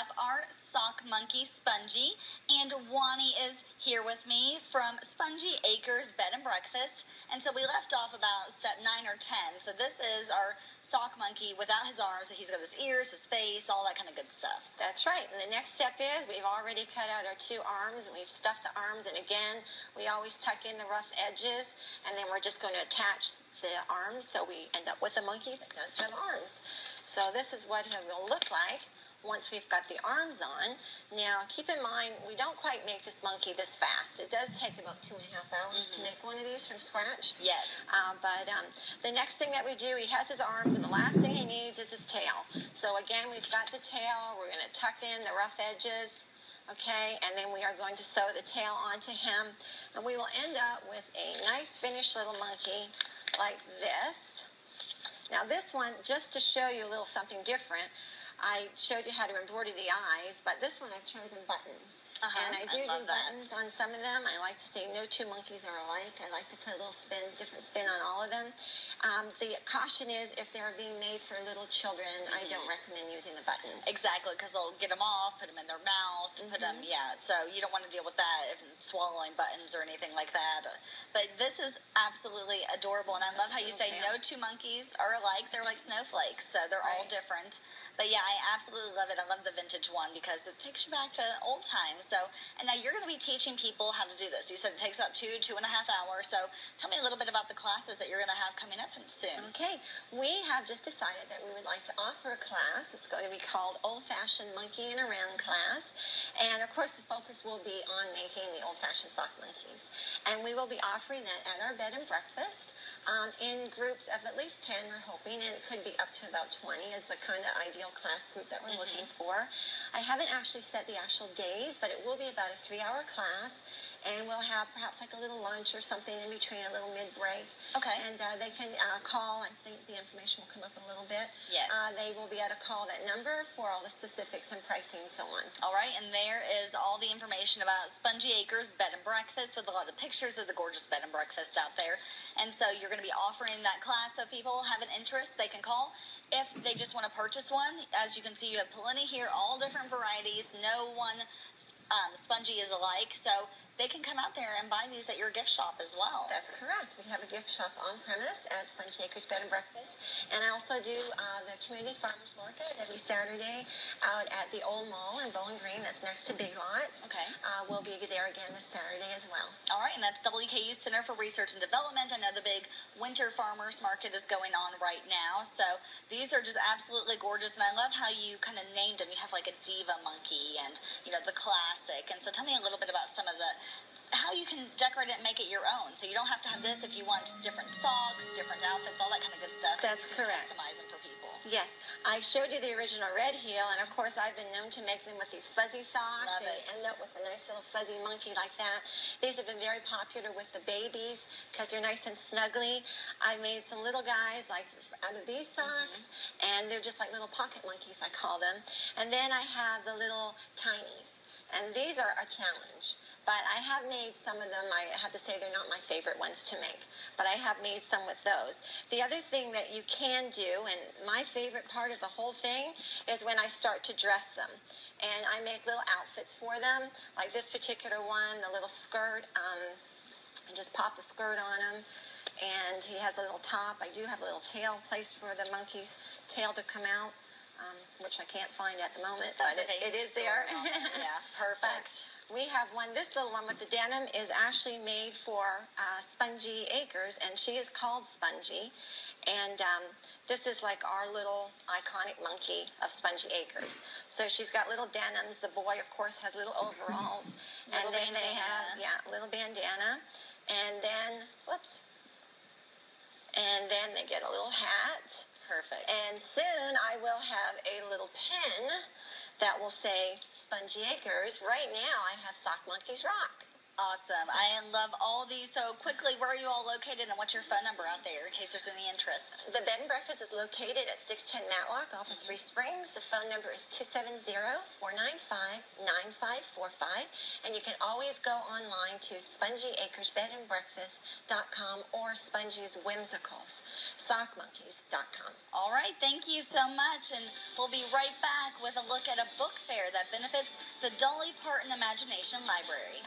up our sock monkey, Spongie. And Juannie is here with me from Spongie Acres Bed and Breakfast. And so we left off about step 9 or 10. So this is our sock monkey without his arms. He's got his ears, his face, all that kind of good stuff. That's right. And the next step is we've already cut out our 2 arms. And we've stuffed the arms. And again, we always tuck in the rough edges. And then we're just going to attach the arms so we end up with a monkey that does have arms. So this is what it will look like once we've got the arms on. Now, keep in mind, we don't quite make this monkey this fast. It does take about 2.5 hours to make one of these from scratch. Yes. But the next thing that we do, he has his arms, and the last thing he needs is his tail. So again, we've got the tail. We're going to tuck in the rough edges. Okay, and then we are going to sew the tail onto him, and we will end up with a nice finished little monkey like this. Now this one, just to show you a little something different, I showed you how to embroider the eyes, but this one I've chosen buttons. And I do buttons on some of them. I like to say no 2 monkeys are alike. I like to put a little different spin on all of them. The caution is if they're being made for little children, I don't recommend using the buttons. Exactly, because they'll get them off, put them in their mouth, put them, so you don't want to deal with that, if swallowing buttons or anything like that. But this is absolutely adorable, and I love how you say no 2 monkeys are alike. They're like snowflakes, so they're all different. But yeah, I absolutely love it. I love the vintage one because it takes you back to old times. So, and now you're going to be teaching people how to do this. You said it takes about 2.5 hours. So tell me a little bit about the classes that you're going to have coming up soon. Okay, we have just decided that we would like to offer a class. It's going to be called Old-Fashioned Monkey and Around Class. And of course, the focus will be on making the old-fashioned sock monkeys. And we will be offering that at our bed and breakfast in groups of at least 10, we're hoping, and it could be up to about 20 is the kind of ideal class group that we're looking for. I haven't actually set the actual days, but it will be about a 3-hour class, and we'll have perhaps like a little lunch or something in between, a little mid-break. Okay. And they can call. I think the information will come up in a little bit. Yes. They will be able to call that number for all the specifics and pricing and so on. All right, and there is all the information about Spongie Acres Bed and Breakfast with a lot of pictures of the gorgeous bed and breakfast out there. And so you're going to be offering that class, so people have an interest, they can call. If they just want to purchase one, as you can see, you have plenty here, all different varieties. No one Spongie is alike, so they can come out there and buy these at your gift shop as well. That's correct. We have a gift shop on premise at Spongie Acres Bed and Breakfast. And I also do the Community Farmers Market every Saturday out at the Old Mall in Bowling Green. That's next to Big Lots. Okay. We'll be there again this Saturday as well. All right, and that's WKU Center for Research and Development. I know the big Winter Farmers Market is going on right now. So these are just absolutely gorgeous. And I love how you kind of named them. You have like a diva monkey and, the classic. And so tell me a little bit about some of how you can decorate it and make it your own. So you don't have to have this if you want different socks, different outfits, all that kind of good stuff. That's correct. Customize them for people. Yes. I showed you the original red heel, and of course I've been known to make them with these fuzzy socks. Love and it. end up with a nice little fuzzy monkey like that. These have been very popular with the babies because they're nice and snuggly. I made some little guys like out of these socks, and they're just like little pocket monkeys, I call them. And then I have the little tinies, and these are a challenge. But I have made some of them. I have to say they're not my favorite ones to make. But I have made some with those. The other thing that you can do, and my favorite part of the whole thing, is when I start to dress them. And I make little outfits for them. Like this particular one, the little skirt. I just pop the skirt on him. And he has a little top. I do have a little tail placed for the monkey's tail to come out. Which I can't find at the moment, but it is there. Yeah, perfect. We have one, this little one with the denim is actually made for Spongie Acres, and she is called Spongie. And this is like our little iconic monkey of Spongie Acres. So she's got little denims. The boy, of course, has little overalls. And then they have, little bandana. And then, and then they get a little hat. Perfect. And soon I will have a little pin that will say Spongie Acres. Right now I have Sock Monkeys Rock. Awesome. I love all these. So quickly, where are you all located and what's your phone number out there in case there's any interest? The bed and breakfast is located at 610 Matlock off of Three Springs. The phone number is 270-495-9545. And you can always go online to SpongieAcresBedAndBreakfast.com or Spongie's Whimsicals, SockMonkeys.com. All right. Thank you so much. And we'll be right back with a look at a book fair that benefits the Dolly Parton Imagination Library.